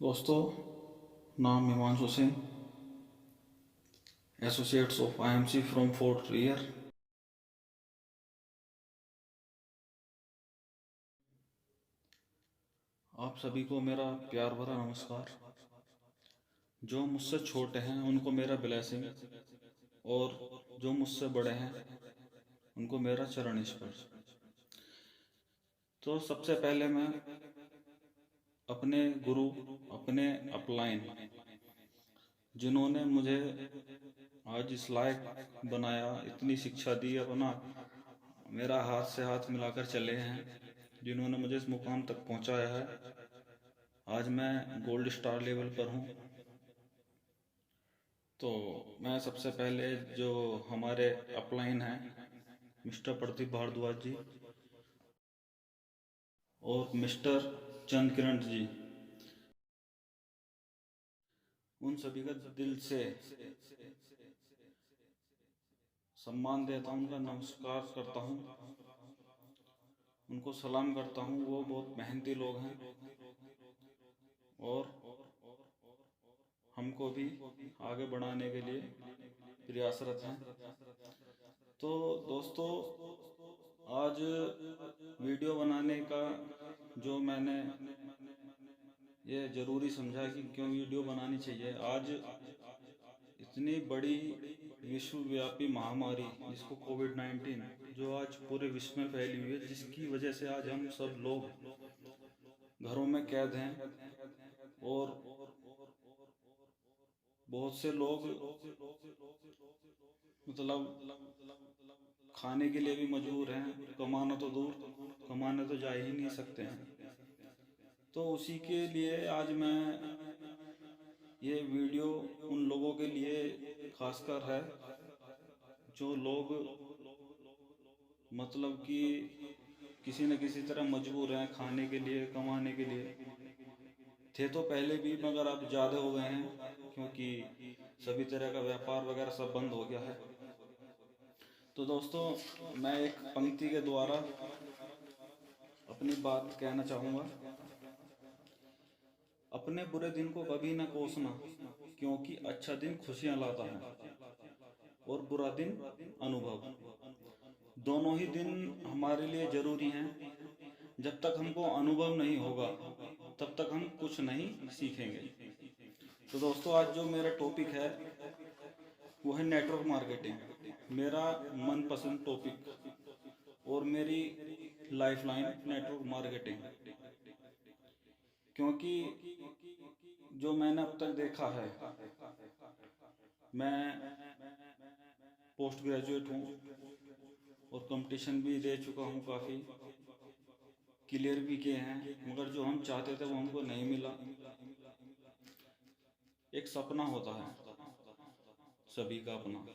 दोस्तों, नाम Himanshu Singh, associates of IMC from fort year. आप सभी को मेरा प्यार भरा नमस्कार। जो मुझसे छोटे हैं उनको मेरा ब्लेसिंग, और जो मुझसे बड़े हैं उनको मेरा चरण स्पर्श। तो सबसे पहले मैं अपने गुरु, अपने अपलाइन, जिन्होंने मुझे आज इस लायक बनाया, इतनी शिक्षा दी, अपना मेरा हाथ से हाथ मिलाकर चले हैं, जिन्होंने मुझे इस मुकाम तक पहुंचाया है। आज मैं गोल्ड स्टार लेवल पर हूं। तो मैं सबसे पहले जो हमारे अपलाइन हैं, मिस्टर प्रदीप भारद्वाज जी और मिस्टर चंद किरण जी, उन सभी का दिल से सम्मान देता हूं, उनका नमस्कार करता हूं, उनको सलाम करता हूं। वो बहुत मेहनती लोग हैं और हमको भी आगे बढ़ाने के लिए प्रयासरत हैं। तो दोस्तों, आज वीडियो बनाने का जो मैंने ये ज़रूरी समझा कि क्यों वीडियो बनानी चाहिए। आज इतनी बड़ी विश्वव्यापी महामारी जिसको कोविड-19, जो आज पूरे विश्व में फैली हुई है, जिसकी वजह से आज हम सब लोग घरों में कैद हैं और बहुत से लोग मतलब खाने के लिए भी मजबूर हैं। कमाना तो दूर, कमाने तो जा ही नहीं सकते हैं। तो उसी के लिए आज मैं ये वीडियो उन लोगों के लिए खासकर है जो लोग मतलब कि किसी न किसी तरह मजबूर हैं खाने के लिए, कमाने के लिए। थे तो पहले भी, मगर अब ज़्यादा हो गए हैं क्योंकि सभी तरह का व्यापार वगैरह सब बंद हो गया है। तो दोस्तों, मैं एक पंक्ति के द्वारा अपनी बात कहना चाहूँगा। अपने बुरे दिन को कभी न कोसना, क्योंकि अच्छा दिन खुशियाँ लाता है और बुरा दिन अनुभव। दोनों ही दिन हमारे लिए ज़रूरी हैं। जब तक हमको अनुभव नहीं होगा तब तक हम कुछ नहीं सीखेंगे। तो दोस्तों, आज जो मेरा टॉपिक है वो है नेटवर्क मार्केटिंग। मेरा मनपसंद टॉपिक और मेरी लाइफलाइन नेटवर्क मार्केटिंग, क्योंकि जो मैंने अब तक देखा है, मैं पोस्ट ग्रेजुएट हूँ और कंपटीशन भी दे चुका हूँ, काफ़ी क्लियर भी किए हैं, मगर जो हम चाहते थे वो हमको नहीं मिला। एक सपना होता है सभी का, अपना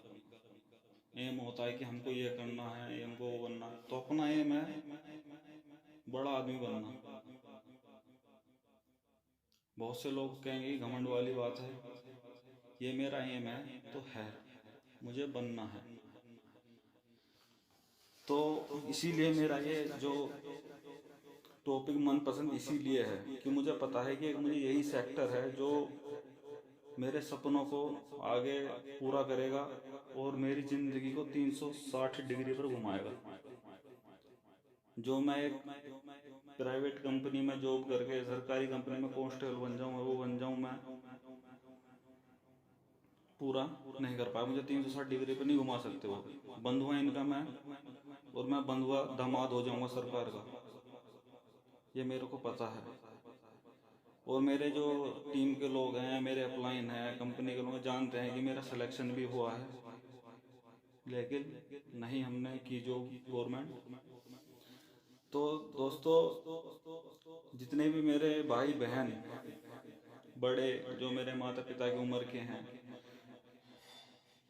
एम होता है कि हमको ये करना है, हमको वो बनना है। तो अपना एम है बड़ा आदमी बनना। बहुत से लोग कहेंगे कि घमंड वाली बात है, ये मेरा एम है तो है, मुझे बनना है। तो इसीलिए मेरा ये जो टॉपिक मनपसंद इसीलिए है कि मुझे पता है कि मुझे यही सेक्टर है जो मेरे सपनों को आगे पूरा करेगा और मेरी ज़िंदगी को 360 डिग्री पर घुमाएगा। जो मैं एक प्राइवेट कंपनी में जॉब करके सरकारी कंपनी में कांस्टेबल बन जाऊँ, वो बन जाऊँ, मैं पूरा नहीं कर पाया। मुझे 360 डिग्री पर नहीं घुमा सकते वो। बंधुआ इनका मैं, और मैं बंधुआ दामाद हो जाऊंगा सरकार का, ये मेरे को पता है। और मेरे जो टीम के लोग हैं, मेरे अपलाइन हैं, कंपनी के लोग जानते हैं कि मेरा सिलेक्शन भी हुआ है, लेकिन नहीं हमने की जो गवर्नमेंट। तो दोस्तों, जितने भी मेरे भाई बहन बड़े, जो मेरे माता पिता की उम्र के हैं,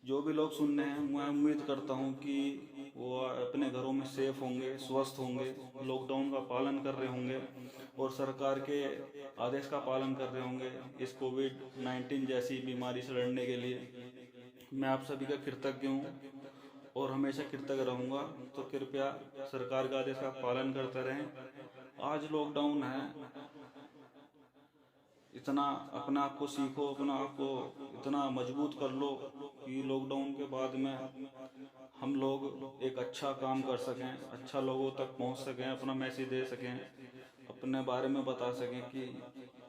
जो भी लोग सुन रहे हैं, मैं उम्मीद करता हूं कि वो अपने घरों में सेफ होंगे, स्वस्थ होंगे, लॉकडाउन का पालन कर रहे होंगे और सरकार के आदेश का पालन कर रहे होंगे इस कोविड-19 जैसी बीमारी से लड़ने के लिए। मैं आप सभी का कृतज्ञ हूँ और हमेशा कृतज्ञ रहूँगा। तो कृपया सरकार के आदेश का पालन करते रहें। आज लॉकडाउन है, इतना अपने आप को सीखो, अपना आप को इतना मजबूत कर लो कि लॉकडाउन के बाद में हम लोग एक अच्छा काम कर सकें, अच्छा लोगों तक पहुंच सकें, अपना मैसेज दे सकें, अपने बारे में बता सकें कि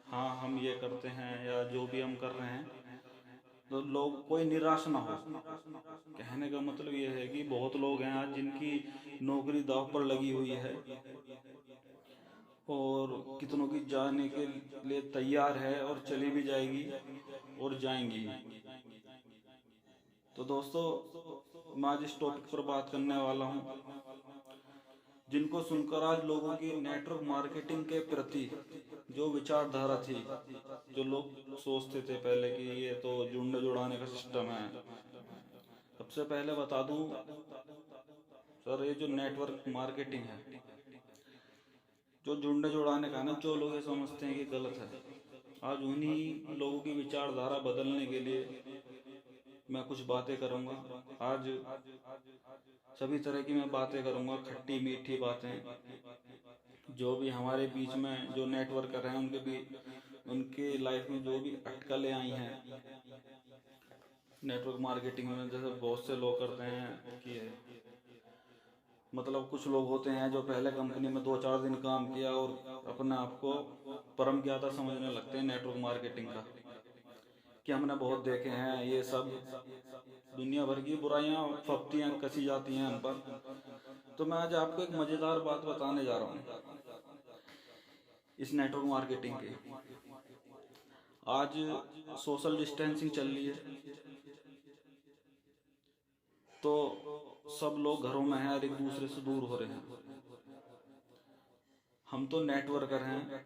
हाँ हम ये करते हैं या जो भी हम कर रहे हैं, तो लोग कोई निराश ना हो। कहने का मतलब ये है कि बहुत लोग हैं आज जिनकी नौकरी दांव पर लगी हुई है और कितनों की जाने के लिए तैयार है और चली भी जाएगी और जाएंगी। तो दोस्तों, मैं आज इस टॉपिक पर बात करने वाला हूँ जिनको सुनकर आज लोगों की नेटवर्क मार्केटिंग के प्रति जो विचारधारा थी, जो लोग सोचते थे पहले कि ये तो झुंड जुड़ाने का सिस्टम है। सबसे पहले बता दूं सर, ये जो नेटवर्क मार्केटिंग है, जो झुंड जुड़ाने का ना, जो लोग ये समझते हैं कि गलत है, आज उन्हीं लोगों की विचारधारा बदलने के लिए मैं कुछ बातें करूंगा। आज सभी तरह की मैं बातें करूंगा, खट्टी मीठी बातें, जो भी हमारे बीच में जो नेटवर्कर हैं उनके भी उनके लाइफ में जो भी अटकलें आई हैं नेटवर्क मार्केटिंग में। जैसे बहुत से लोग करते हैं कि मतलब कुछ लोग होते हैं जो पहले कंपनी में 2-4 दिन काम किया और अपने आप को परम ज्ञाता समझने लगते हैं नेटवर्क मार्केटिंग का, कि हमने बहुत देखे हैं ये सब, दुनिया भर की बुराइयां फपतियां कसी जाती हैं हम पर। तो मैं आज आपको एक मज़ेदार बात बताने जा रहा हूँ इस नेटवर्क मार्केटिंग की। आज सोशल डिस्टेंसिंग चल रही है, तो सब लोग घरों में हैं और एक दूसरे से दूर हो रहे हैं। हम तो नेटवर्कर हैं,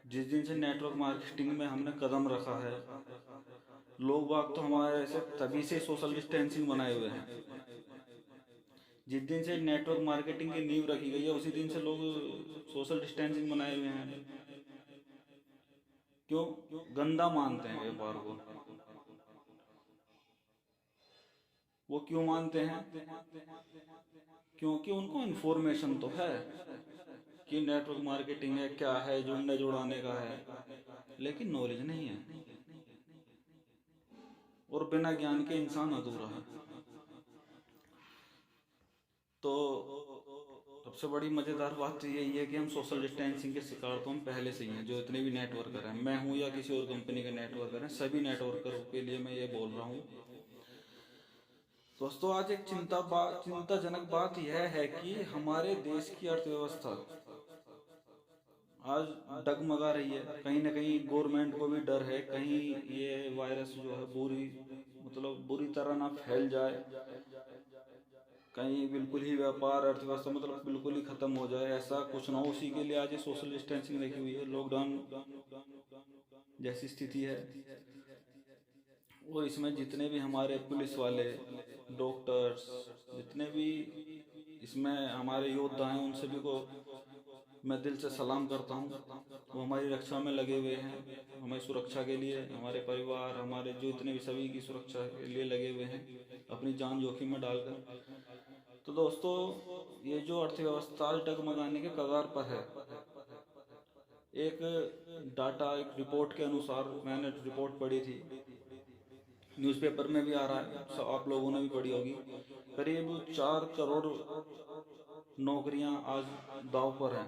जिस दिन से नेटवर्क मार्केटिंग में हमने कदम रखा है, लोग बाग तो हमारे ऐसे तभी से सोशल डिस्टेंसिंग बनाए हुए हैं। जिस दिन से नेटवर्क मार्केटिंग की नींव रखी गई है उसी दिन से लोग सोशल डिस्टेंसिंग बनाए हुए हैं। क्यों? गंदा मानते हैं व्यापार को। वो क्यों मानते हैं? क्योंकि उनको इन्फॉर्मेशन तो है कि नेटवर्क मार्केटिंग है, क्या है, जुड़ने जुड़ाने का है, लेकिन नॉलेज नहीं है। और बिना ज्ञान के इंसान अधूरा है। तो सबसे बड़ी मज़ेदार बात तो यही है कि हम सोशल डिस्टेंसिंग के शिकार तो हम पहले से ही हैं। जो इतने भी नेटवर्कर हैं, मैं हूँ या किसी और कंपनी के नेटवर्कर हैं, सभी नेटवर्करों के लिए मैं ये बोल रहा हूँ दोस्तों, आज एक चिंताजनक बात यह है कि हमारे देश की अर्थव्यवस्था आज डगमगा रही है। कहीं ना कहीं गवर्नमेंट को भी डर है कहीं ये वायरस जो है बुरी तरह ना फैल जाए, कहीं बिल्कुल ही व्यापार अर्थव्यवस्था बिल्कुल ही खत्म हो जाए, ऐसा कुछ ना हो। उसी के लिए आज ये सोशल डिस्टेंसिंग रखी हुई है, लॉकडाउन जैसी स्थिति है। और इसमें जितने भी हमारे पुलिस वाले, डॉक्टर्स, जितने भी इसमें हमारे योद्धा हैं, उन सभी को मैं दिल से सलाम करता हूँ। वो हमारी रक्षा में लगे हुए हैं, हमारी सुरक्षा के लिए, हमारे परिवार, हमारे जो इतने भी सभी की सुरक्षा के लिए लगे हुए हैं, अपनी जान जोखिम में डालकर। तो दोस्तों, ये जो अर्थव्यवस्था डगमगाने के कगार पर है, एक डाटा, एक रिपोर्ट के अनुसार, मैंने रिपोर्ट पढ़ी थी, न्यूज़पेपर में भी आ रहा है, सब आप लोगों ने भी पढ़ी होगी, करीब 4 करोड़ नौकरियां आज दांव पर हैं,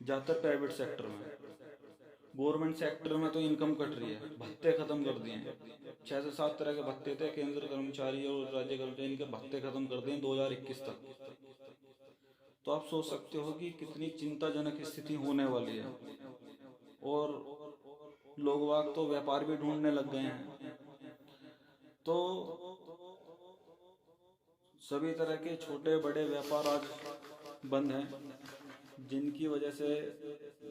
ज़्यादातर प्राइवेट सेक्टर में। गवर्नमेंट सेक्टर में तो इनकम कट रही है, भत्ते खत्म कर दिए हैं। 6 से 7 तरह के भत्ते थे, केंद्र कर्मचारी और राज्य कर्मचारी, इनके भत्ते खत्म कर दिए 2021 तक। तो आप सोच सकते हो कि कितनी चिंताजनक स्थिति होने वाली है। और लोग वाग तो व्यापार भी ढूंढने लग गए हैं। तो सभी तरह के छोटे बड़े व्यापार आज बंद हैं, जिनकी वजह से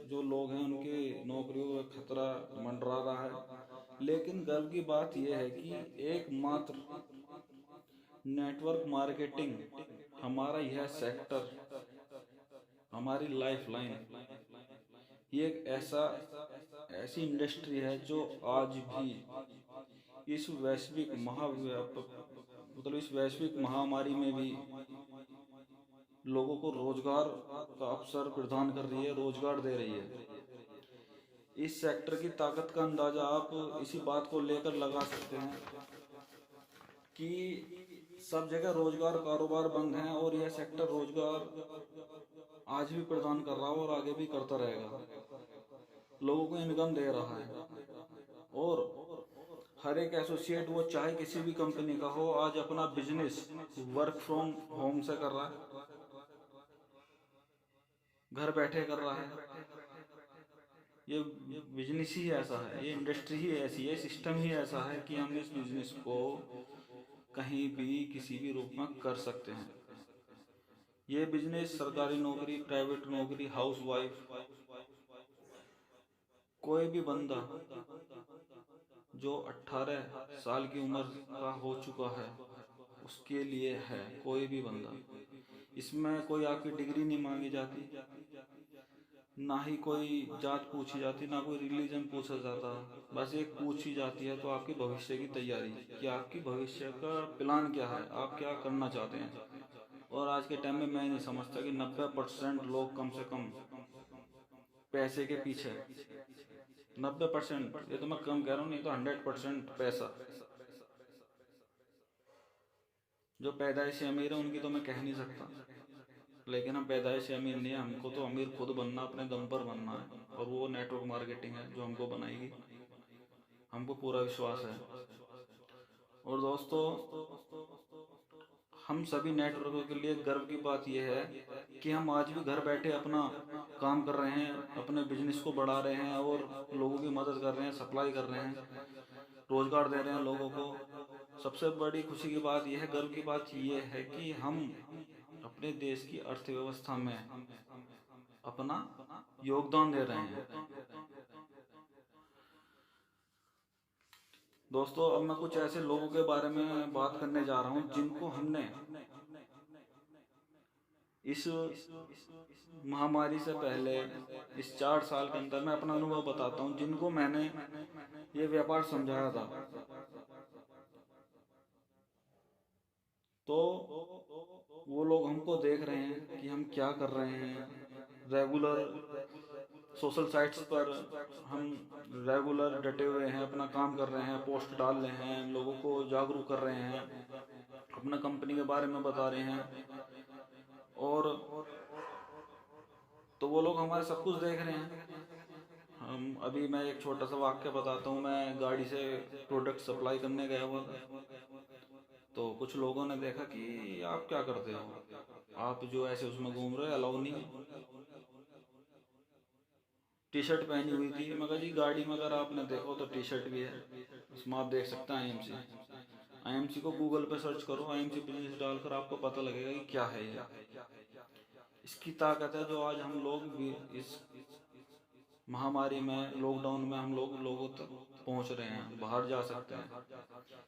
जो लोग हैं उनकी नौकरियों का खतरा मंडरा रहा है। लेकिन गर्व की बात यह है कि एकमात्र नेटवर्क मार्केटिंग, हमारा यह सेक्टर, हमारी लाइफ लाइन, ये एक ऐसी इंडस्ट्री है जो आज भी इस वैश्विक इस वैश्विक महामारी में भी लोगों को रोजगार का अवसर प्रदान कर रही है, रोजगार दे रही है। इस सेक्टर की ताकत का अंदाजा आप इसी बात को लेकर लगा सकते हैं कि सब जगह रोजगार कारोबार बंद हैं और यह सेक्टर रोजगार आज भी प्रदान कर रहा है और आगे भी करता रहेगा, लोगों को इनकम दे रहा है। और हर एक एसोसिएट, वो चाहे किसी भी कंपनी का हो, आज अपना बिजनेस वर्क फ्रॉम होम से कर रहा है, घर बैठे कर रहा है। ये बिजनेस ही ऐसा है, ये इंडस्ट्री ही ऐसी है, सिस्टम ही ऐसा है कि हम इस बिजनेस को कहीं भी किसी भी रूप में कर सकते हैं। ये बिजनेस सरकारी नौकरी, प्राइवेट नौकरी, हाउस वाइफ, कोई भी बंदा जो 18 साल की उम्र का हो चुका है उसके लिए है, कोई भी बंदा। इसमें कोई आपकी डिग्री नहीं मांगी जाती, ना ही कोई जात पूछी जाती, ना कोई रिलीजन पूछा जाता। बस एक पूछी जाती है तो आपकी भविष्य की तैयारी, कि आपकी भविष्य का प्लान क्या है, आप क्या करना चाहते हैं। और आज के टाइम में मैं नहीं समझता कि 90% लोग कम से कम पैसे के पीछे, 90%, ये तो मैं कम कह रहा हूँ, नहीं तो 100% पैसा। जो पैदाइशी अमीर है उनकी तो मैं कह नहीं सकता, लेकिन हम पैदाइशी अमीर नहीं है, हमको तो अमीर खुद बनना, अपने दम पर बनना है। और वो नेटवर्क मार्केटिंग है जो हमको बनाएगी, हमको पूरा विश्वास है। और दोस्तों, हम सभी नेटवर्कों के लिए गर्व की बात यह है कि हम आज भी घर बैठे अपना काम कर रहे हैं, अपने बिजनेस को बढ़ा रहे हैं और लोगों की मदद कर रहे हैं, सप्लाई कर रहे हैं, रोजगार दे रहे हैं लोगों को। सबसे बड़ी खुशी की बात यह है, गर्व की बात यह है कि हम अपने देश की अर्थव्यवस्था में अपना योगदान दे रहे हैं। दोस्तों, अब मैं कुछ ऐसे लोगों के बारे में बात करने जा रहा हूं जिनको हमने इस महामारी से पहले, इस 4 साल के अंदर, मैं अपना अनुभव बताता हूं, जिनको मैंने ये व्यापार समझाया था। तो वो लोग हमको देख रहे हैं कि हम क्या कर रहे हैं। रेगुलर सोशल साइट्स पर हम रेगुलर डटे हुए हैं, अपना काम कर रहे हैं, पोस्ट डाल रहे हैं, लोगों को जागरूक कर रहे हैं, अपना कंपनी के बारे में बता रहे हैं। और तो वो लोग हमारे सब कुछ देख रहे हैं। हम अभी, मैं एक छोटा सा वाक्य बताता हूँ। मैं गाड़ी से प्रोडक्ट सप्लाई करने गया हुआ था, तो कुछ लोगों ने देखा कि आप क्या करते हो, आप जो ऐसे उसमें घूम रहे हो, अलाउ नहीं है। टी शर्ट पहनी हुई थी। मैं कहा जी, गाड़ी में अगर आपने देखो तो टी शर्ट भी है, उसमें आप देख सकते हैं आईएमसी को गूगल पे सर्च करो, आईएमसी बिजनेस डालकर आपको पता लगेगा कि क्या है ये। इसकी ताकत है जो आज हम लोग भी इस महामारी में, लॉकडाउन में, हम लोग लोगों तक पहुंच रहे हैं, बाहर जा सकते हैं।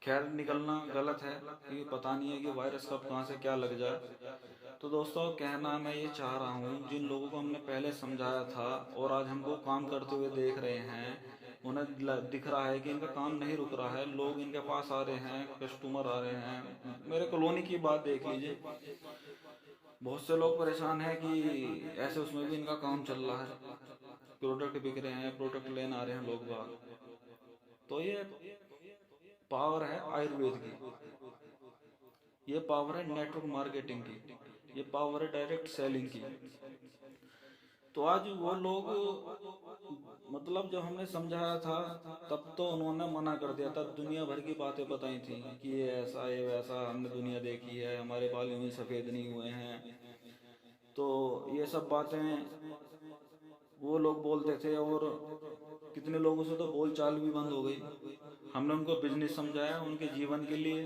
खैर, निकलना गलत है कि पता नहीं है कि वायरस कब कहाँ से क्या लग जाए। तो दोस्तों, कहना मैं ये चाह रहा हूँ, जिन लोगों को हमने पहले समझाया था और आज हमको काम करते हुए देख रहे हैं, उन्हें दिख रहा है कि इनका काम नहीं रुक रहा है, लोग इनके पास आ रहे हैं, कस्टमर आ रहे हैं। मेरे कॉलोनी की बात देख लीजिए, बहुत से लोग परेशान हैं कि ऐसे उसमें भी इनका काम चल रहा है, प्रोडक्ट बिक रहे हैं, प्रोडक्ट लेने आ रहे हैं लोग बाग। तो ये पावर है आयुर्वेद की, ये पावर है नेटवर्क मार्केटिंग की, ये पावर है डायरेक्ट सेलिंग की। तो आज वो लोग, मतलब जब हमने समझाया था तब तो उन्होंने मना कर दिया था, दुनिया भर की बातें बताई थी कि ये ऐसा, ये वैसा, हमने दुनिया देखी है, हमारे बाल यूं ही सफ़ेद नहीं हुए हैं। तो ये सब बातें वो लोग बोलते थे, और कितने लोगों से तो बोल चाल भी बंद हो गई। हमने उनको बिजनेस समझाया उनके जीवन के लिए,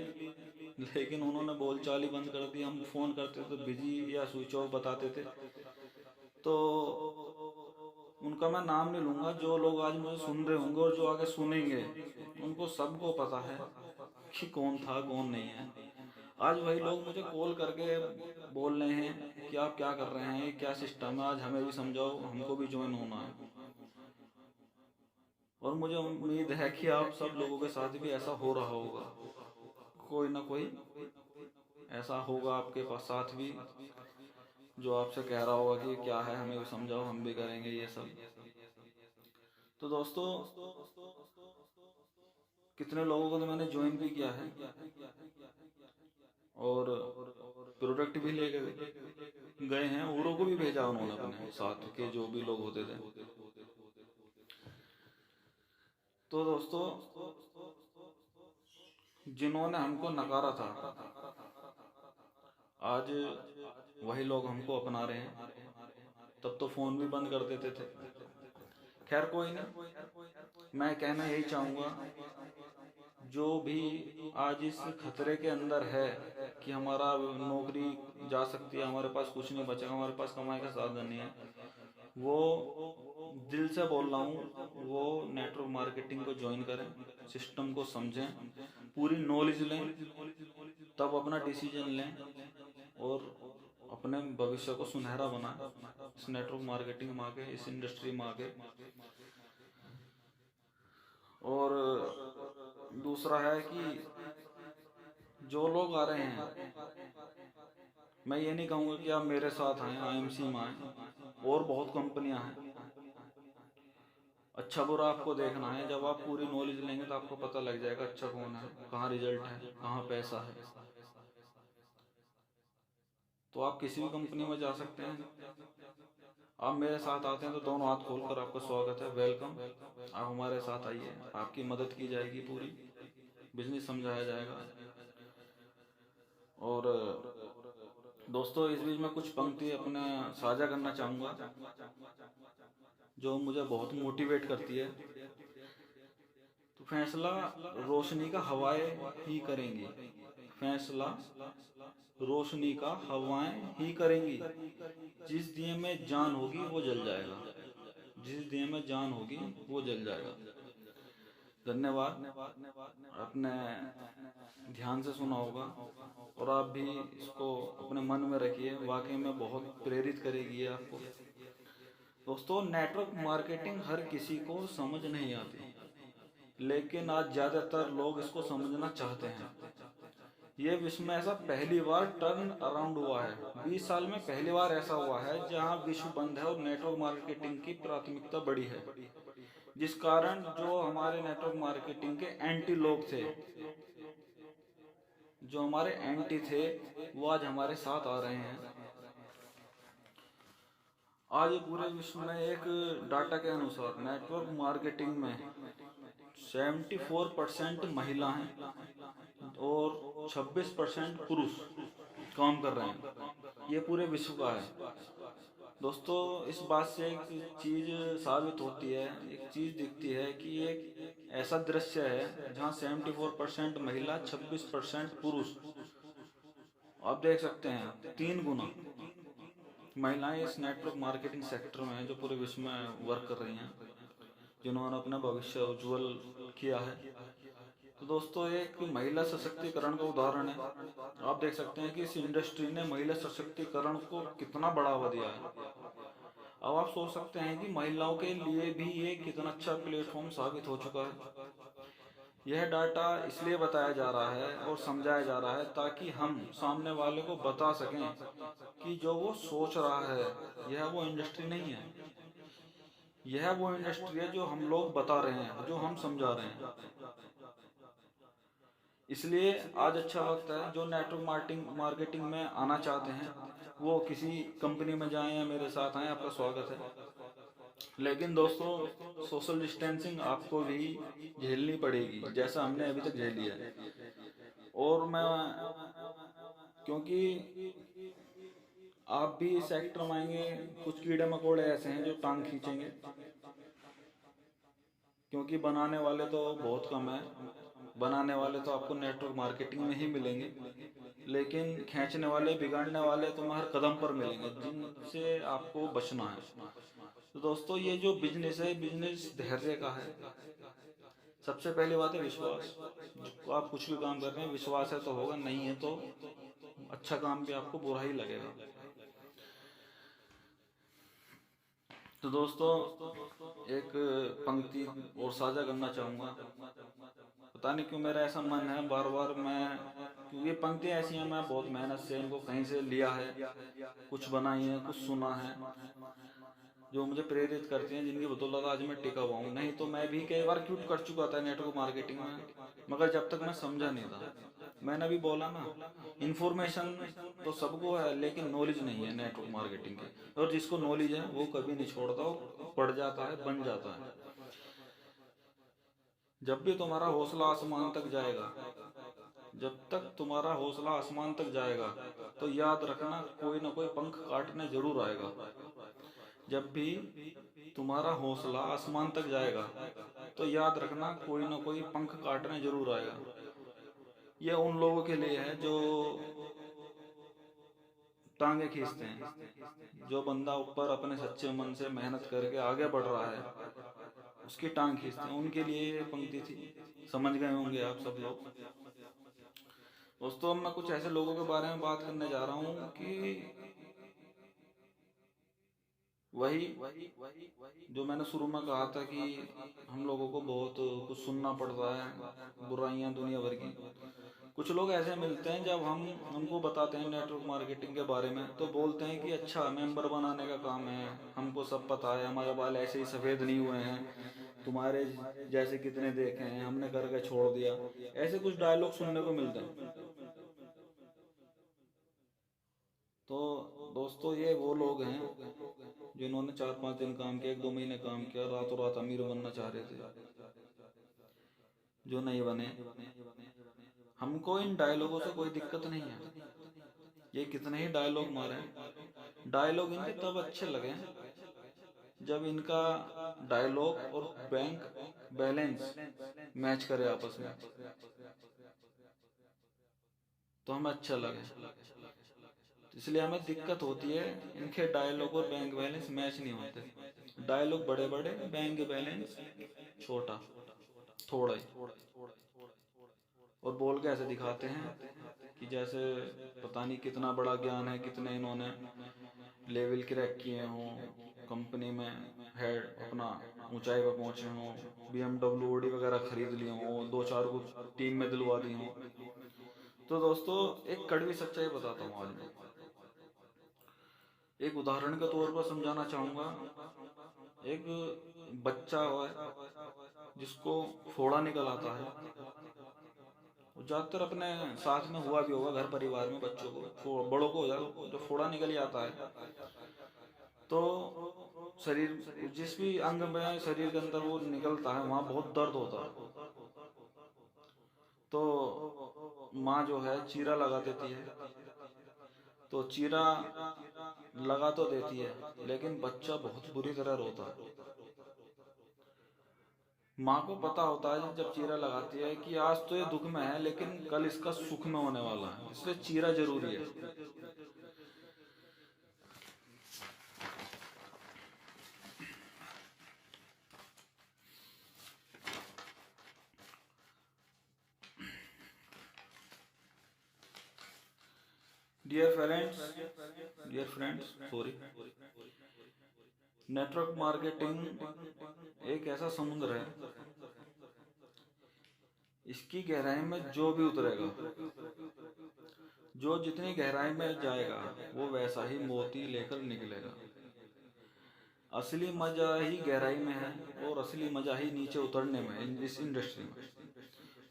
लेकिन उन्होंने बोल चाल ही बंद कर दी। हम फ़ोन करते तो बिजी या स्विच ऑफ बताते थे। तो उनका मैं नाम नहीं लूँगा, जो लोग आज मुझे सुन रहे होंगे और जो आगे सुनेंगे, उनको सबको पता है कि कौन था कौन नहीं है। आज वही लोग मुझे कॉल करके बोल रहे हैं कि आप क्या कर रहे हैं, क्या सिस्टम है, आज हमें भी समझाओ, हमको भी ज्वाइन होना है। और मुझे उम्मीद है कि आप सब लोगों के साथ भी ऐसा हो रहा होगा, कोई ना कोई ऐसा होगा आपके पास साथ भी, जो आपसे कह रहा होगा कि क्या है, हमें भी समझाओ, हम भी करेंगे ये सब। तो दोस्तों कितने लोगों को तो मैंने ज्वाइन भी किया है और प्रोडक्ट भी ले गए हैं, औरों को भी भेजा उन्होंने अपने साथ के जो भी लोग होते थे। तो दोस्तों जिन्होंने हमको नकारा था, आज वही लोग हमको अपना रहे हैं। तब तो फोन भी बंद कर देते थे। खैर कोई नहीं, मैं कहना यही चाहूँगा, जो भी आज इस खतरे के अंदर है कि हमारा नौकरी जा सकती है, हमारे पास कुछ नहीं बचेगा, हमारे पास कमाई का साधन नहीं है, वो दिल से बोल रहा हूँ, वो नेटवर्क मार्केटिंग को ज्वाइन करें, सिस्टम को समझें, पूरी नॉलेज लें, तब अपना डिसीजन लें और अपने भविष्य को सुनहरा बनाएं इस नेटवर्क मार्केटिंग में आके, इस इंडस्ट्री में आके। और दूसरा है कि जो लोग आ रहे हैं, मैं ये नहीं कहूँगा कि आप मेरे साथ आएँ, आईएमसी में आएँ, और बहुत कंपनियां हैं। अच्छा बुरा आपको देखना है, जब आप पूरी नॉलेज लेंगे तो आपको पता लग जाएगा अच्छा कौन है, कहाँ रिजल्ट है, कहाँ पैसा है। तो आप किसी भी कंपनी में जा सकते हैं। आप मेरे साथ आते हैं तो दोनों हाथ खोलकर आपका स्वागत है, वेलकम। आप हमारे साथ आइए, आपकी मदद की जाएगी, पूरी बिजनेस समझाया जाएगा। और दोस्तों इस बीच में कुछ पंक्ति अपना साझा करना चाहूँगा जो मुझे बहुत मोटिवेट करती है। तो फैसला रोशनी का हवाएं ही करेंगी, फैसला रोशनी का हवाएं ही करेंगी, जिस दिए में जान होगी वो जल जाएगा, जिस दिए में जान होगी वो जल जाएगा। धन्यवाद। अपने ध्यान से सुना होगा और आप भी इसको अपने मन में रखिए, वाकई में बहुत प्रेरित करेगी ये आपको। दोस्तों नेटवर्क मार्केटिंग हर किसी को समझ नहीं आती, लेकिन आज ज़्यादातर लोग इसको समझना चाहते हैं। ये विश्व में ऐसा पहली बार टर्न अराउंड हुआ है, 20 साल में पहली बार ऐसा हुआ है जहां विश्व बंद है और नेटवर्क मार्केटिंग की प्राथमिकता बढ़ी है, जिस कारण जो हमारे नेटवर्क मार्केटिंग के एंटी लोग थे, जो हमारे एंटी थे, वो आज हमारे साथ आ रहे हैं। आज पूरे विश्व में एक डाटा के अनुसार नेटवर्क मार्केटिंग में 74% महिला हैं और 26% पुरुष काम कर रहे हैं। ये पूरे विश्व का है। दोस्तों इस बात से एक चीज़ साबित होती है, एक चीज़ दिखती है कि एक ऐसा दृश्य है जहाँ 74% महिला, 26% पुरुष। आप देख सकते हैं 3 गुना महिलाएं इस नेटवर्क मार्केटिंग सेक्टर में हैं, जो पूरे विश्व में वर्क कर रही हैं, जिन्होंने अपना भविष्य उज्जवल किया है। तो दोस्तों एक महिला सशक्तिकरण का उदाहरण है। आप देख सकते हैं कि इस इंडस्ट्री ने महिला सशक्तिकरण को कितना बढ़ावा दिया है। अब आप सोच सकते हैं कि महिलाओं के लिए भी ये कितना अच्छा प्लेटफॉर्म साबित हो चुका है। यह डाटा इसलिए बताया जा रहा है और समझाया जा रहा है ताकि हम सामने वाले को बता सकें कि जो वो सोच रहा है यह वो इंडस्ट्री नहीं है, यह वो इंडस्ट्री है जो हम लोग बता रहे हैं, जो हम समझा रहे हैं। इसलिए आज अच्छा वक्त है, जो नेटवर्क मार्केटिंग में आना चाहते हैं वो किसी कंपनी में जाएं या मेरे साथ आएं, आपका स्वागत है। लेकिन दोस्तों सोशल डिस्टेंसिंग आपको भी झेलनी पड़ेगी, जैसा हमने अभी तक झेली है। और मैं, क्योंकि आप भी इस सेक्टर में आएंगे, कुछ कीड़े मकोड़े ऐसे हैं जो टांग खींचेंगे, क्योंकि बनाने वाले तो बहुत कम है, बनाने वाले तो आपको नेटवर्क मार्केटिंग में ही मिलेंगे, लेकिन खींचने वाले, बिगाड़ने वाले तुम्हें हर कदम पर मिलेंगे, जिनसे आपको बचना है। तो दोस्तों ये जो बिजनेस है, बिजनेस धैर्य का है। सबसे पहली बात है विश्वास। आप कुछ भी काम कर रहे हैं, विश्वास है तो होगा, नहीं है तो अच्छा काम भी आपको बुरा ही लगेगा। तो दोस्तों एक पंक्ति और साझा करना चाहूँगा। पता नहीं क्यों मेरा ऐसा मन है बार बार, मैं, क्योंकि ये पंक्तियाँ ऐसी हैं, मैं बहुत मेहनत से इनको कहीं से लिया है, कुछ बनाई है, कुछ सुना है, जो मुझे प्रेरित करती हैं, जिनकी बदौलत आज मैं टिका हुआ हूँ। नहीं तो मैं भी कई बार क्विट कर चुका था नेटवर्क मार्केटिंग में, मगर जब तक मैं समझा नहीं था। मैंने अभी बोला ना, इन्फॉर्मेशन तो सबको है लेकिन नॉलेज नहीं है नेटवर्क मार्केटिंग की। और जिसको नॉलेज है वो कभी नहीं छोड़ता, वो बढ़ जाता है, बन जाता है। जब भी तुम्हारा हौसला आसमान तक जाएगा, जब तक तुम्हारा हौसला आसमान तक जाएगा, तो याद रखना कोई ना कोई पंख काटने जरूर आएगा। जब भी तुम्हारा हौसला आसमान तक जाएगा, तो याद रखना कोई ना कोई पंख काटने जरूर आएगा। ये उन लोगों के लिए है जो टांगे खींचते हैं। जो बंदा ऊपर अपने सच्चे मन से मेहनत करके आगे बढ़ रहा है, उसकी टांग खींचते हैं, उनके लिए ये पंक्ति थी। समझ गए होंगे आप सब लोग। दोस्तों, अब मैं कुछ ऐसे लोगों के बारे में बात करने जा रहा हूँ कि वही जो मैंने शुरू में कहा था कि हम लोगों को बहुत कुछ सुनना पड़ता है, बुराइयां दुनिया भर की। कुछ लोग ऐसे मिलते हैं, जब हम उनको बताते हैं नेटवर्क मार्केटिंग के बारे में, तो बोलते हैं कि अच्छा, मेंबर बनाने का काम है, हमको सब पता है, हमारे बाल ऐसे ही सफ़ेद नहीं हुए हैं, तुम्हारे जैसे कितने देखे हैं, हमने करके छोड़ दिया। ऐसे कुछ डायलॉग सुनने को मिलते हैं। तो दोस्तों, ये वो लोग हैं जिन्होंने 4-5 दिन काम किया, 1-2 महीने काम किया, रातों रात अमीर बनना चाह रहे थे, जो नहीं बने। हमको इन डायलॉगों से कोई दिक्कत नहीं है। ये कितने ही डायलॉग मारे, डायलॉग इनके तब अच्छे लगे जब इनका डायलॉग और बैंक बैलेंस मैच करे आपस में, तो हमें अच्छा लगे। तो इसलिए हमें दिक्कत होती है, इनके डायलॉग और बैंक बैलेंस मैच नहीं होते। डायलॉग बड़े बड़े, बैंक बैलेंस छोटा, थोड़ा ही। और बोल के ऐसे दिखाते हैं कि जैसे पता नहीं कितना बड़ा ज्ञान है, कितने इन्होंने लेवल क्रैक किए हों, कंपनी में हेड अपना ऊंचाई पर पहुंचे हों, BMW ऑडी वगैरह खरीद लिए हों, 2-4 को टीम में दिलवा दी हों। तो दोस्तों, एक कड़वी सच्चाई बताता हूँ आज मैं। एक उदाहरण के तौर पर समझाना चाहूँगा। एक बच्चा है जिसको फोड़ा निकल आता है। ज़्यादातर अपने साथ में हुआ भी होगा, घर परिवार में बच्चों को, बड़ों को हो जाए जो फोड़ा निकल ही आता है, तो शरीर जिस भी अंग में शरीर के अंदर वो निकलता है, वहाँ बहुत दर्द होता है। तो माँ जो है चीरा लगा देती है। तो चीरा लगा तो देती है, लेकिन बच्चा बहुत बुरी तरह रोता है। माँ को पता होता है जब चीरा लगाती है कि आज तो ये दुख में है, लेकिन कल इसका सुख में होने वाला है, इसलिए चीरा जरूरी है। Dear friends, sorry. Network marketing एक ऐसा समुद्र है, इसकी गहराई में जो भी उतरेगा, जो जितनी गहराई में जाएगा, वो वैसा ही मोती लेकर निकलेगा। असली मजा ही गहराई में है, और असली मजा ही नीचे उतरने में है, इस इंडस्ट्री में।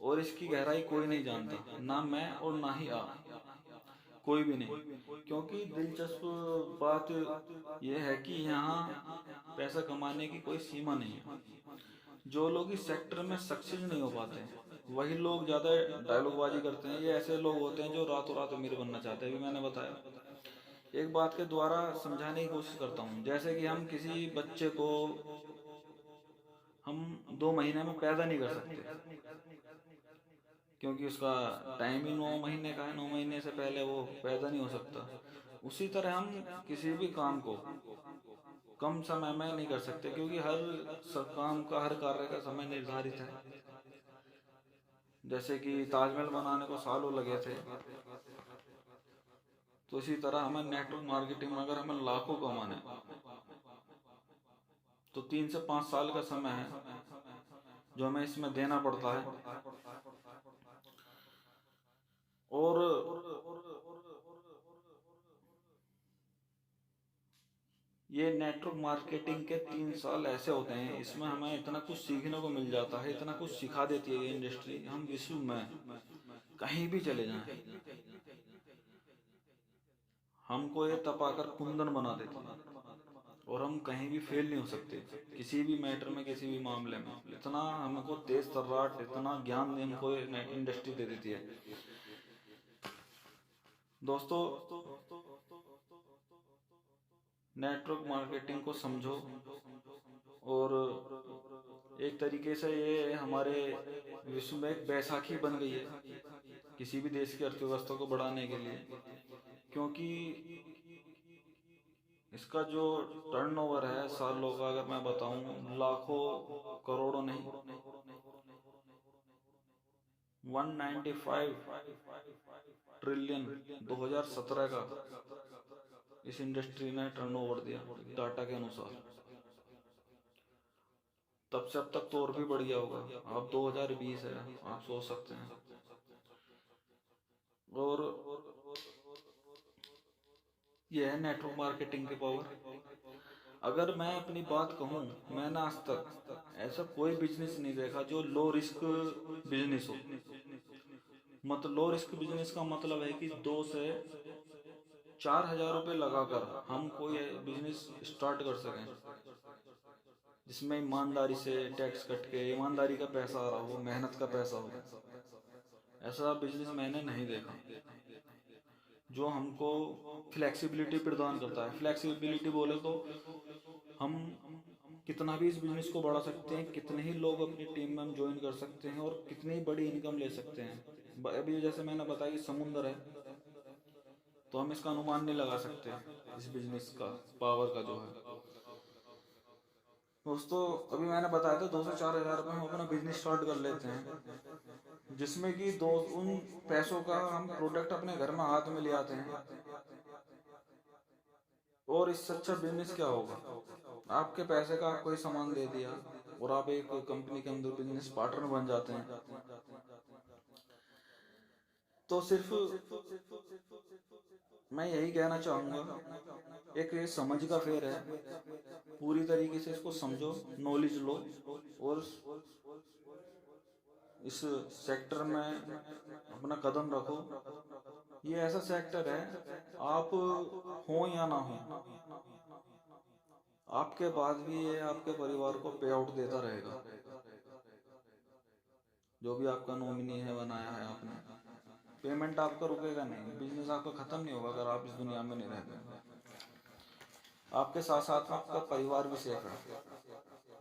और इसकी गहराई कोई नहीं जानता, ना मैं और ना ही आप, कोई भी नहीं। क्योंकि दिलचस्प बात यह है कि यहाँ पैसा कमाने की कोई सीमा नहीं है। जो लोग इस सेक्टर में सक्सेस नहीं हो पाते, वही लोग ज़्यादा डायलॉगबाजी करते हैं। ये ऐसे लोग होते हैं जो रातों रात अमीर बनना चाहते हैं। अभी मैंने बताया, एक बात के द्वारा समझाने की कोशिश करता हूँ। जैसे कि हम किसी बच्चे को हम 2 महीने में पैदा नहीं कर सकते, क्योंकि उसका टाइम ही 9 महीने का है, 9 महीने से पहले वो पैदा नहीं हो सकता। उसी तरह हम किसी भी काम को कम समय में नहीं कर सकते, क्योंकि हर काम का, हर कार्य का समय निर्धारित है। जैसे कि ताजमहल बनाने को सालों लगे थे, तो इसी तरह हमें नेटवर्क मार्केटिंग में अगर हमें लाखों कमाने, तो 3 से 5 साल का समय है जो हमें इसमें देना पड़ता है। और ये नेटवर्क मार्केटिंग के 3 साल ऐसे होते हैं, इसमें हमें इतना कुछ सीखने को मिल जाता है, इतना कुछ सिखा देती है ये इंडस्ट्री। हम विश्व में कहीं भी चले जाएं, हमको ये तपाकर कुंदन बना देती है, और हम कहीं भी फेल नहीं हो सकते किसी भी मैटर में, किसी भी मामले में। इतना हमको तेज तर्राट, इतना ज्ञान हमको इंडस्ट्री दे देती है। दोस्तों, नेटवर्क मार्केटिंग को समझो, और एक तरीके से ये हमारे विश्व में एक बैसाखी बन गई है किसी भी देश की अर्थव्यवस्था को बढ़ाने के लिए, क्योंकि इसका जो टर्नओवर है सालों का, अगर मैं बताऊं, लाखों करोड़ों नहीं, 195 ट्रिलियन 2017 का इस इंडस्ट्री ने टर्नओवर दिया डाटा के अनुसार। तब से अब तक तो और भी बढ़ गया होगा, अब 2020 है, आप सोच सकते हैं। और यह है नेटवर्क मार्केटिंग की पावर। अगर मैं अपनी बात कहूँ, मैंने आज तक ऐसा कोई बिजनेस नहीं देखा जो लो रिस्क बिजनेस हो। मतलब लो रिस्क बिजनेस का मतलब है कि 2 से 4 हजार रुपये लगाकर हम कोई बिजनेस स्टार्ट कर सकें, जिसमें ईमानदारी से टैक्स कट के ईमानदारी का पैसा आ रहा हो, मेहनत का पैसा हो। ऐसा बिजनेस मैंने नहीं देखा जो हमको फ्लेक्सिबिलिटी प्रदान करता है। फ्लेक्सिबिलिटी बोले तो हम कितना भी इस बिजनेस को बढ़ा सकते हैं, कितने ही लोग अपनी टीम में हम ज्वाइन कर सकते हैं, और कितनी बड़ी इनकम ले सकते हैं। अभी जैसे मैंने बताया कि समुंदर है, तो हम इसका अनुमान नहीं लगा सकते इस बिजनेस का पावर का जो है। दोस्तों, अभी मैंने बताया था 2 से 4 हजार रुपये हम अपना बिजनेस स्टार्ट कर लेते हैं, जिसमें कि दो उन पैसों का हम प्रोडक्ट अपने घर में हाथ में ले आते हैं। और इससे अच्छा बिजनेस क्या होगा? आपके पैसे का आपको ही सामान दे दिया, और आप एक कंपनी के अंदर बिजनेस पार्टनर बन जाते हैं। तो सिर्फ मैं यही कहना चाहूँगा, एक ये समझ का फेर है, पूरी तरीके से इसको समझो, नॉलेज लो, और इस सेक्टर में अपना कदम रखो। ये ऐसा सेक्टर है, आप हो या ना हो, आपके बाद भी ये आपके परिवार को पे आउट देता रहेगा। जो भी आपका नॉमिनी है, बनाया है आपने, पेमेंट आपका रुकेगा नहीं, बिजनेस आपका खत्म नहीं होगा अगर आप इस दुनिया में नहीं रहते। आपके साथ साथ आपका परिवार भी सेफ है।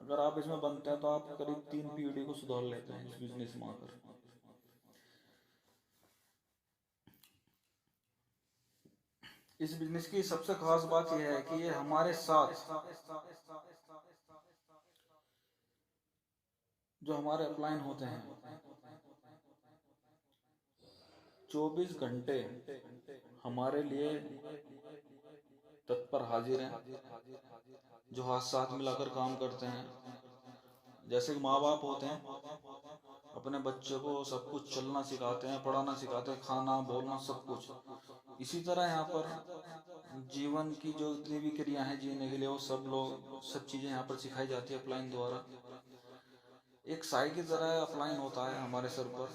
अगर आप इसमें बनते हैं तो आप करीब 3 पीढ़ी को सुधार लेते हैं इस बिजनेस में आकर। इस बिजनेस की सबसे खास बात यह है कि ये हमारे साथ जो हमारे अपलाइन होते हैं 24 घंटे हमारे लिए तत्पर हाजिर हैं, जो हाथ साथ मिलाकर काम करते हैं। जैसे कि माँ बाप होते हैं, अपने बच्चे को सब कुछ चलना सिखाते हैं, पढ़ाना सिखाते हैं, खाना बोलना सब कुछ। इसी तरह यहाँ पर जीवन की जो जितनी भी क्रिया हैं जीने के लिए, वो सब चीज़ें यहाँ पर सिखाई जाती है अपलाइन द्वारा। एक साई की तरह अपलाइन होता है हमारे सर पर,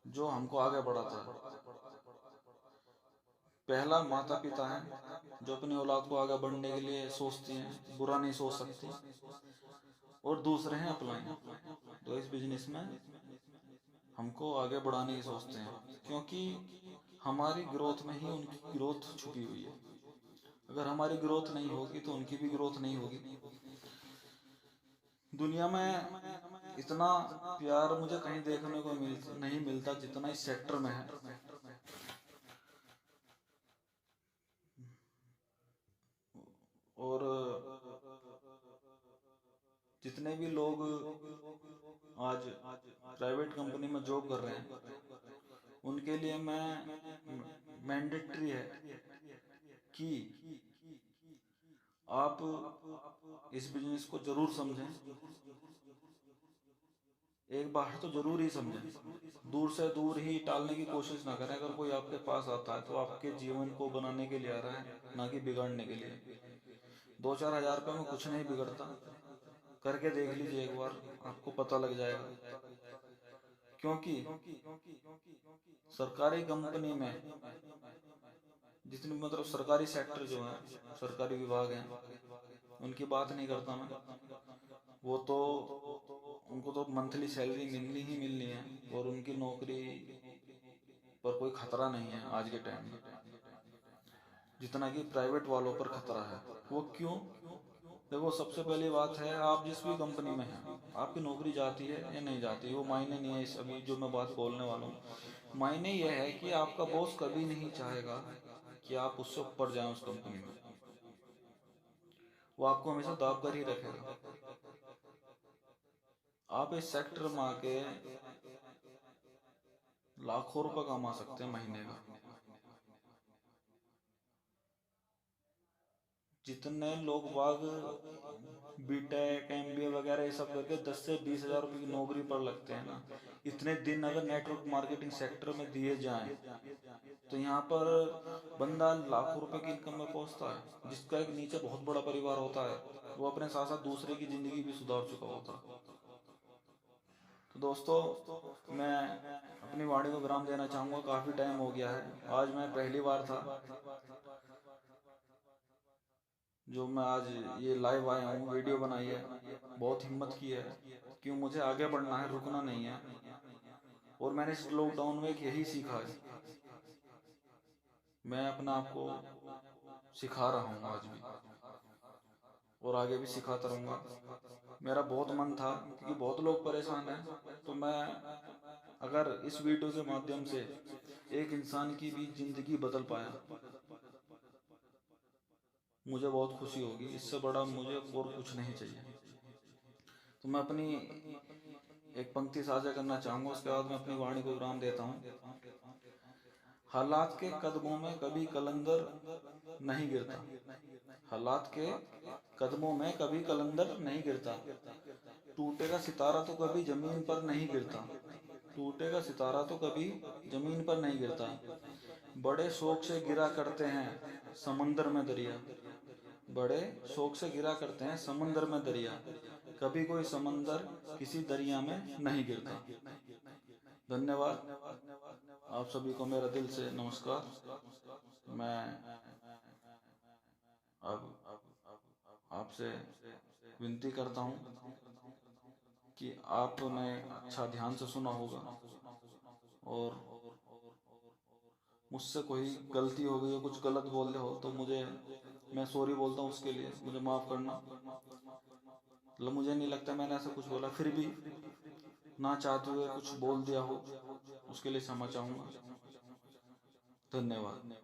जो हमको आगे बढ़ाता है। पहला माता पिता है, जो अपनी औलाद को आगे बढ़ने के लिए सोचती हैं, बुरा नहीं सोच सकती। और दूसरे हैं अपलाइन, तो इस बिजनेस में हमको आगे बढ़ाने की सोचते हैं, क्योंकि हमारी ग्रोथ में ही उनकी ग्रोथ छुपी हुई है। अगर हमारी ग्रोथ नहीं होगी तो उनकी भी ग्रोथ नहीं होगी। दुनिया में इतना प्यार मुझे कहीं देखने को नहीं मिलता जितना इस सेक्टर में है। और जितने भी लोग आज प्राइवेट कंपनी में जॉब कर रहे हैं, उनके लिए मैं मैंडेटरी है कि आप इस बिजनेस को जरूर समझें, एक बार तो जरूर ही समझें, दूर से दूर ही टालने की कोशिश ना करें। अगर कोई आपके पास आता है तो आपके जीवन को बनाने के लिए आ रहा है, ना कि बिगाड़ने के लिए। 2-4 हज़ार रुपये में कुछ नहीं बिगड़ता, करके देख लीजिए एक बार, आपको पता लग जाएगा। क्योंकि सरकारी कंपनी में जितने मतलब सरकारी सेक्टर जो है, सरकारी विभाग हैं, उनकी बात नहीं करता मैं। वो तो उनको तो मंथली सैलरी मिलनी ही मिलनी है, और उनकी नौकरी पर कोई खतरा नहीं है आज के टाइम में, जितना कि प्राइवेट वालों पर खतरा है। वो क्यों? देखो, सबसे पहली बात है, आप जिस भी कंपनी में हैं, आपकी नौकरी जाती है या नहीं जाती, वो मायने नहीं है। इस अभी जो मैं बात बोलने वाला हूँ, मायने ये है कि आपका बॉस कभी नहीं चाहेगा कि आप उससे ऊपर जाएं उस कंपनी में। वो आपको हमेशा दाब कर ही रखेगा। आप इस सेक्टर में आके लाखों रुपए कमा सकते हैं महीने का। जितने लोग बाग बीटेक एमबीए वगैरह ये सब करके 10 से 20 हज़ार रुपये की नौकरी पर लगते हैं ना, इतने दिन अगर नेटवर्क मार्केटिंग सेक्टर में दिए जाएं, तो यहाँ पर बंदा लाखों रुपए की इनकम में पहुंचता है, जिसका एक नीचे बहुत बड़ा परिवार होता है, वो अपने साथ साथ दूसरे की जिंदगी भी सुधार चुका होता है। तो दोस्तों, मैं अपनी वाणी को विराम देना चाहूँगा, काफ़ी टाइम हो गया है। आज मैं पहली बार था जो मैं आज ये लाइव आया हूँ, वीडियो बनाई है। बहुत हिम्मत की है, क्यों मुझे आगे बढ़ना है, रुकना नहीं है। और मैंने इस लॉकडाउन में एक यही सीखा है, मैं अपना आप को सिखा रहा हूँ आज भी, और आगे भी सिखाता रहूँगा। मेरा बहुत मन था, क्योंकि बहुत लोग परेशान हैं, तो मैं अगर इस वीडियो के माध्यम से एक इंसान की भी जिंदगी बदल पाया, मुझे बहुत खुशी होगी। इससे बड़ा मुझे और कुछ नहीं चाहिए। तो मैं अपनी एक पंक्ति साझा करना चाहूँगा, उसके बाद मैं अपनी वाणी को विराम देता हूँ। हालात के कदमों में कभी कलंदर नहीं गिरता, हालात के कदमों में कभी कलंदर नहीं गिरता, टूटेगा सितारा तो कभी जमीन पर नहीं गिरता, टूटेगा सितारा तो कभी जमीन पर नहीं गिरता, बड़े शौक से गिरा करते हैं समंदर में दरिया, बड़े शौक से गिरा करते हैं समंदर में दरिया, कभी कोई समंदर किसी दरिया में नहीं गिरता। धन्यवाद। आप सभी को मेरा दिल से नमस्कार। मैं अब आपसे विनती करता हूँ कि आपने अच्छा ध्यान से सुना होगा, और मुझसे कोई गलती हो गई हो, कुछ गलत बोल रहे हो, तो मैं सॉरी बोलता हूँ, उसके लिए मुझे माफ़ करना। मतलब मुझे नहीं लगता मैंने ऐसा कुछ बोला, फिर भी ना चाहते हुए कुछ बोल दिया हो, उसके लिए क्षमा चाहूँगा। धन्यवाद।